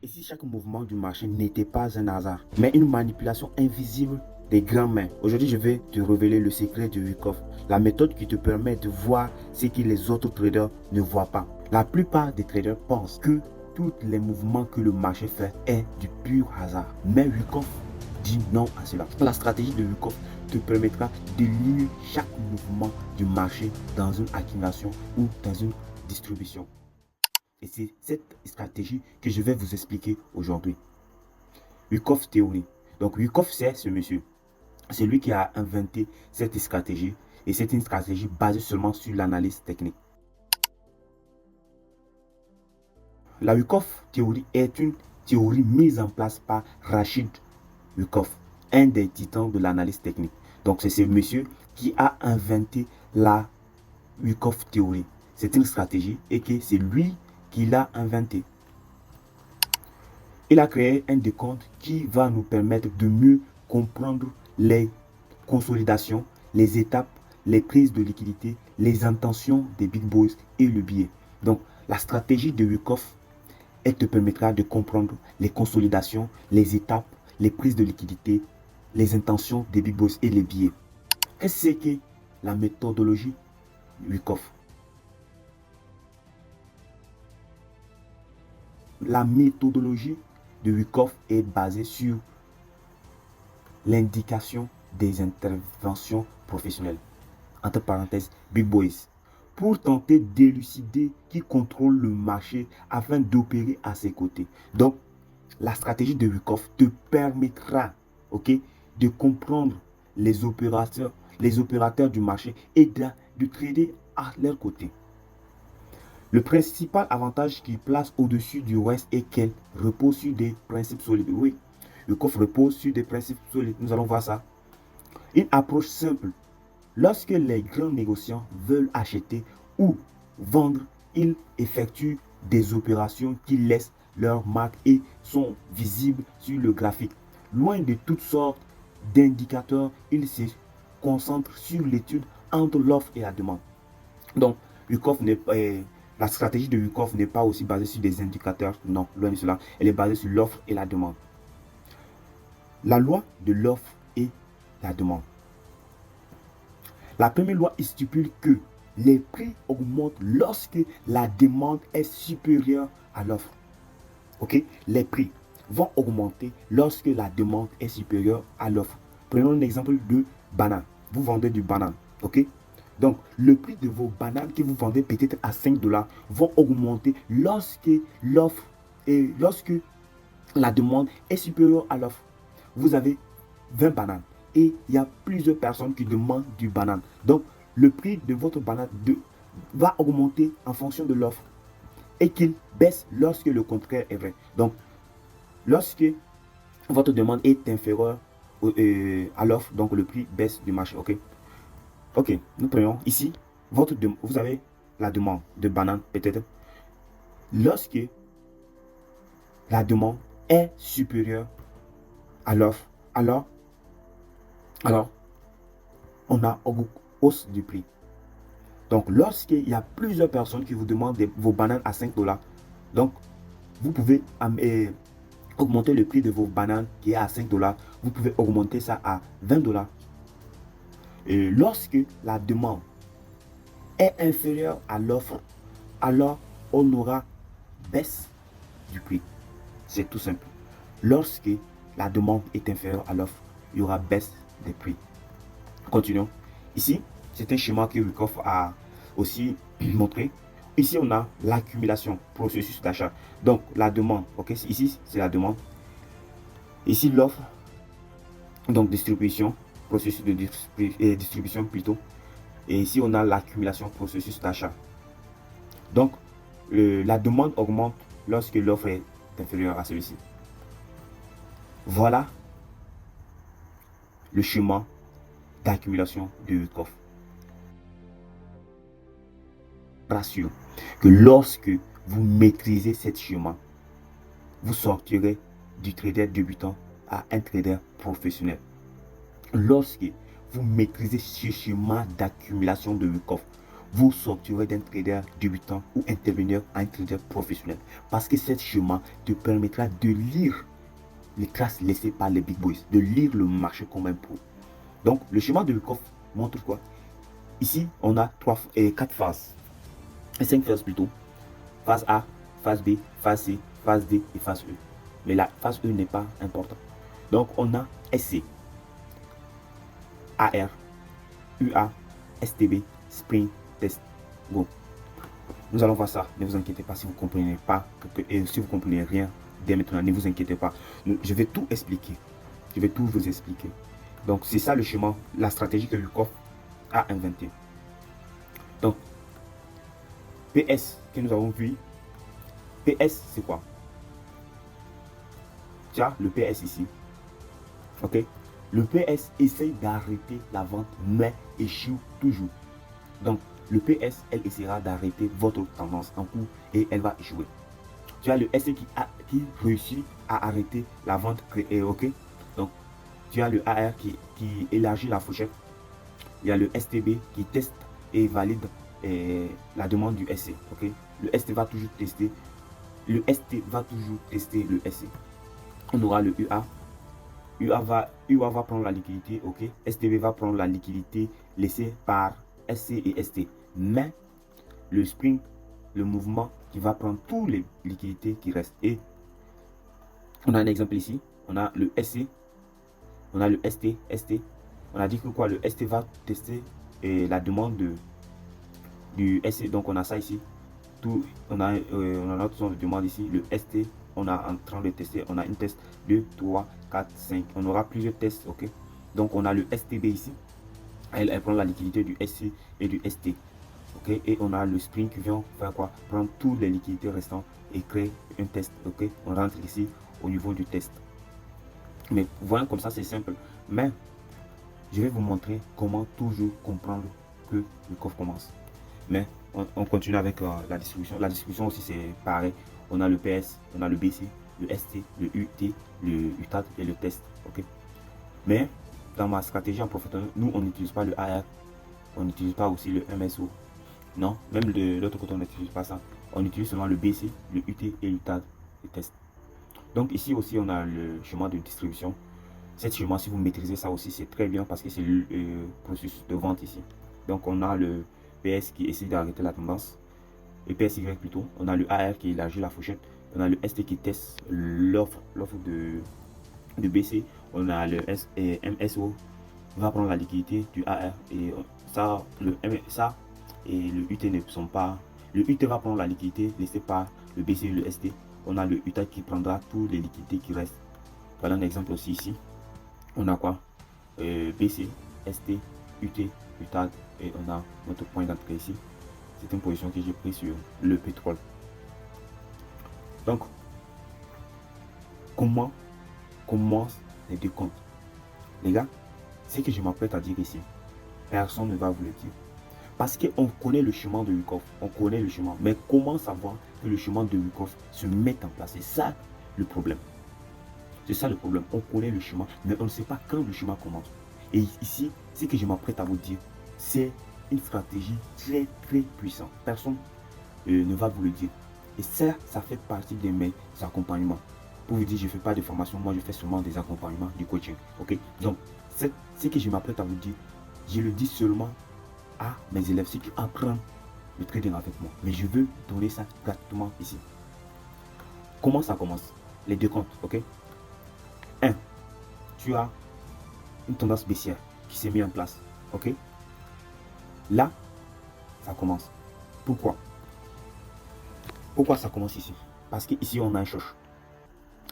Ici, chaque mouvement du marché n'était pas un hasard, mais une manipulation invisible des grandes mains. Aujourd'hui, je vais te révéler le secret de Wyckoff, la méthode qui te permet de voir ce que les autres traders ne voient pas. La plupart des traders pensent que tous les mouvements que le marché fait est du pur hasard. Mais Wyckoff dit non à cela. La stratégie de Wyckoff te permettra de lire chaque mouvement du marché dans une accumulation ou dans une distribution. Et c'est cette stratégie que je vais vous expliquer aujourd'hui. Wyckoff Theory. Donc Wyckoff, c'est ce monsieur. C'est lui qui a inventé cette stratégie. Et c'est une stratégie basée seulement sur l'analyse technique. La Wyckoff Theory est une théorie mise en place par Rashid Wyckoff, un des titans de l'analyse technique. Donc c'est ce monsieur qui a inventé la Wyckoff Theory. C'est une stratégie et que c'est lui qui l'a inventé. Il a créé un décompte qui va nous permettre de mieux comprendre les consolidations, les étapes, les prises de liquidité, les intentions des big boys et le billet. Donc, la stratégie de Wyckoff, elle te permettra de comprendre les consolidations, les étapes, les prises de liquidité, les intentions des big boys et les billets. Qu'est-ce que la méthodologie Wyckoff? La méthodologie de Wyckoff est basée sur l'indication des interventions professionnelles, entre parenthèses, big boys, pour tenter d'élucider qui contrôle le marché afin d'opérer à ses côtés. Donc, la stratégie de Wyckoff te permettra, de comprendre les opérateurs du marché et de trader à leur côté. Le principal avantage qu'il place au-dessus du reste est qu'elle repose sur des principes solides. Oui, Wyckoff repose sur des principes solides. Nous allons voir ça. Une approche simple. Lorsque les grands négociants veulent acheter ou vendre, ils effectuent des opérations qui laissent leur marque et sont visibles sur le graphique. Loin de toutes sortes d'indicateurs, ils se concentrent sur l'étude entre l'offre et la demande. Donc, Wyckoff n'est pas... La stratégie de Wyckoff n'est pas aussi basée sur des indicateurs, non, loin de cela. Elle est basée sur l'offre et la demande. La loi de l'offre et la demande. La première loi stipule que les prix augmentent lorsque la demande est supérieure à l'offre. Les prix vont augmenter lorsque la demande est supérieure à l'offre. Prenons un exemple de banane. Vous vendez du banane, Donc, le prix de vos bananes que vous vendez peut-être à 5 $ vont augmenter lorsque l'offre et lorsque la demande est supérieure à l'offre. Vous avez 20 bananes et il y a plusieurs personnes qui demandent du banane. Donc, le prix de votre banane va augmenter en fonction de l'offre et qu'il baisse lorsque le contraire est vrai. Donc, lorsque votre demande est inférieure à l'offre, donc le prix baisse du marché, nous prenons ici, vous avez la demande de banane peut-être. Lorsque la demande est supérieure à l'offre, alors on a hausse du prix. Donc, lorsqu'il y a plusieurs personnes qui vous demandent vos bananes à 5 $, donc vous pouvez augmenter le prix de vos bananes qui est à 5 $, vous pouvez augmenter ça à 20 $. Et lorsque la demande est inférieure à l'offre, alors on aura baisse du prix. C'est tout simple. Lorsque la demande est inférieure à l'offre, il y aura baisse des prix. Continuons. Ici, c'est un schéma que Wyckoff a aussi montré. Ici, on a l'accumulation, processus d'achat. Donc, la demande, ici, c'est la demande. Ici, l'offre, donc distribution, processus de distribution plutôt. Et ici, on a l'accumulation, processus d'achat. Donc, la demande augmente lorsque l'offre est inférieure à celui-ci. Voilà le schéma d'accumulation de Wyckoff. Rassure que lorsque vous maîtrisez ce schéma, vous sortirez du trader débutant à un trader professionnel. Lorsque vous maîtrisez ce schéma d'accumulation de Wyckoff, vous sortirez d'un trader débutant ou intervenir à un trader professionnel. Parce que ce chemin te permettra de lire les traces laissées par les big boys, de lire le marché comme un pro. Donc, le schéma de Wyckoff montre quoi? Ici, on a 4 phases, et 5 phases plutôt. Phase A, phase B, phase C, phase D et phase E. Mais la phase E n'est pas importante. Donc, on a SC, AR, UA, STB, Spring, Test, Go. Nous allons voir ça. Ne vous inquiétez pas si vous ne comprenez pas, et si vous ne comprenez rien dès maintenant, ne vous inquiétez pas. Je vais tout expliquer. Je vais tout vous expliquer. Donc, c'est ça le schéma, la stratégie que Wyckoff a inventée. Donc, PS que nous avons vu. PS, c'est quoi? Tu as le PS ici. Ok? Le PS essaye d'arrêter la vente, mais échoue toujours. Donc, le PS, elle essaiera d'arrêter votre tendance en cours et elle va échouer. Tu as le SC qui réussit à arrêter la vente créée, ok? Donc, tu as le AR qui élargit la fourchette. Il y a le STB qui teste et valide la demande du SC, ok? Le ST va toujours tester. Le ST va toujours tester le SC. On aura le UA. UA va prendre la liquidité, ok? STB va prendre la liquidité laissée par SC et ST. Mais le Spring, le mouvement qui va prendre toutes les liquidités qui restent. Et on a un exemple ici. On a le SC, on a le ST. On a dit que quoi? Le ST va tester la demande du SC. Donc on a ça ici. On a notre son de demande ici. Le ST, on est en train de tester. On a une test 2, 3, 4, 5. On aura plusieurs tests, ok? Donc on a le STB ici. Elle prend la liquidité du SC et du ST. Ok, et on a le Spring qui vient faire quoi? Prendre toutes les liquidités restantes et créer un test. Ok, on rentre ici au niveau du test. Mais voyons comme ça, c'est simple. Mais je vais vous montrer comment toujours comprendre que le coffre commence. Mais on continue avec la distribution. La distribution aussi, c'est pareil. On a le PS, on a le BC, le ST, le UT, le UTAT et le test. Ok, mais dans ma stratégie en professionnel, nous, on n'utilise pas le AR. On n'utilise pas aussi le MSO. Non, même de l'autre côté, on n'utilise pas ça. On utilise seulement le BC, le UT et l'UTAD, le test. Donc ici aussi, on a le schéma de distribution. Cette schéma, si vous maîtrisez ça aussi, c'est très bien parce que c'est le processus de vente ici. Donc on a le PS qui essaie d'arrêter la tendance, le PSY plutôt. On a le AR qui élargit la fourchette. On a le ST qui teste l'offre de BC. On a le MSO qui va prendre la liquidité du AR. Et ça, et le UT ne sont pas. Le UT va prendre la liquidité laissée par le BC et le ST. On a le UTA qui prendra toutes les liquidités qui restent. Voilà un exemple aussi ici. On a quoi? BC, ST, UT, UTAD et on a notre point d'entrée ici. C'est une position que j'ai prise sur le pétrole. Donc, comment commencent les deux comptes? Les gars, ce que je m'apprête à dire ici, personne ne va vous le dire. Parce qu'on connaît le chemin de Wyckoff, on connaît le chemin. Mais comment savoir que le chemin de Wyckoff se met en place? C'est ça le problème. C'est ça le problème. On connaît le chemin, mais on ne sait pas quand le chemin commence. Et ici, ce que je m'apprête à vous dire, c'est une stratégie très très puissante. Personne ne va vous le dire. Et ça fait partie de mes accompagnements. Pour vous dire, je ne fais pas de formation, moi je fais seulement des accompagnements, du coaching. Ok? Donc, ce que je m'apprête à vous dire, je le dis seulement à mes élèves, ceux qui apprennent le trading avec moi. Mais je veux donner ça gratuitement ici. Comment ça commence? Les deux comptes, ok? 1. Tu as une tendance baissière qui s'est mise en place, ok? Là, ça commence. Pourquoi? Pourquoi ça commence ici? Parce qu'ici, on a un choche.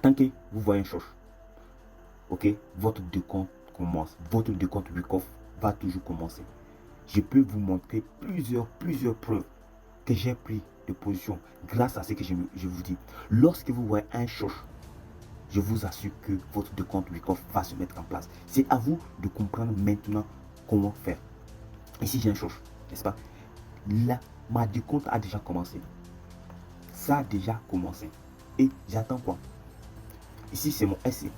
Tant que vous voyez un choche, ok, votre décompte commence. Votre décompte Wyckoff va toujours commencer. Je peux vous montrer plusieurs preuves que j'ai pris de position grâce à ce que je vous dis. Lorsque vous voyez un choche, je vous assure que votre décompte Wyckoff va se mettre en place. C'est à vous de comprendre maintenant comment faire. Ici, j'ai un choche, n'est-ce pas? Là, ma décompte a déjà commencé. Ça a déjà commencé. Et j'attends quoi? Ici, c'est mon SC.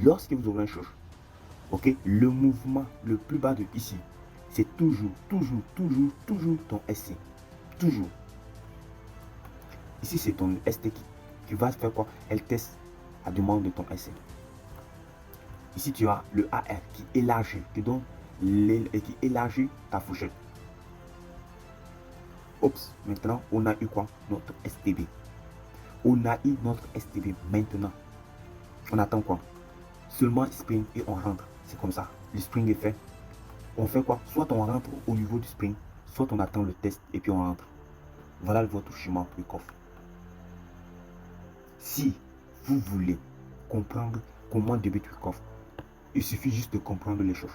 Lorsque vous aurez un choche, ok, le mouvement le plus bas de ici, c'est toujours ton SC. Toujours. Ici, c'est ton ST qui va faire quoi? Elle teste la demande de ton SC. Ici, tu as le AR qui élargit, qui élargit ta fourchette. Oups, maintenant, on a eu quoi? Notre STB. On a eu notre STB. Maintenant, on attend quoi? Seulement spring et on rentre. C'est comme ça. Le spring est fait. On fait quoi? Soit on rentre au niveau du spring, soit on attend le test et puis on rentre. Voilà votre chemin Wyckoff. Si vous voulez comprendre comment débuter Wyckoff, il suffit juste de comprendre les choses.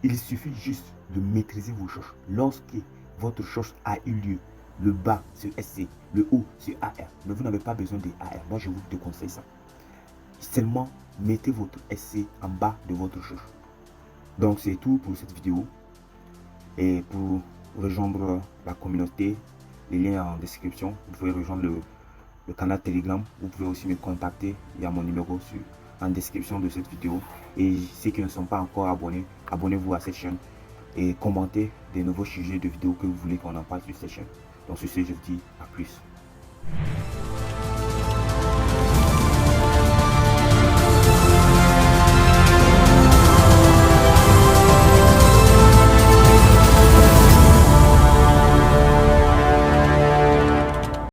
Il suffit juste de maîtriser vos choses. Lorsque votre chose a eu lieu, le bas sur SC, le haut sur AR, mais vous n'avez pas besoin de AR. Moi, je vous déconseille ça. Seulement, mettez votre SC en bas de votre chose. Donc, c'est tout pour cette vidéo. Et pour rejoindre la communauté, les liens en description. Vous pouvez rejoindre le canal Telegram. Vous pouvez aussi me contacter. Il y a mon numéro en description de cette vidéo. Et ceux qui ne sont pas encore abonnés, abonnez-vous à cette chaîne et commentez des nouveaux sujets de vidéos que vous voulez qu'on en parle sur cette chaîne. Donc sur ce, je vous dis à plus.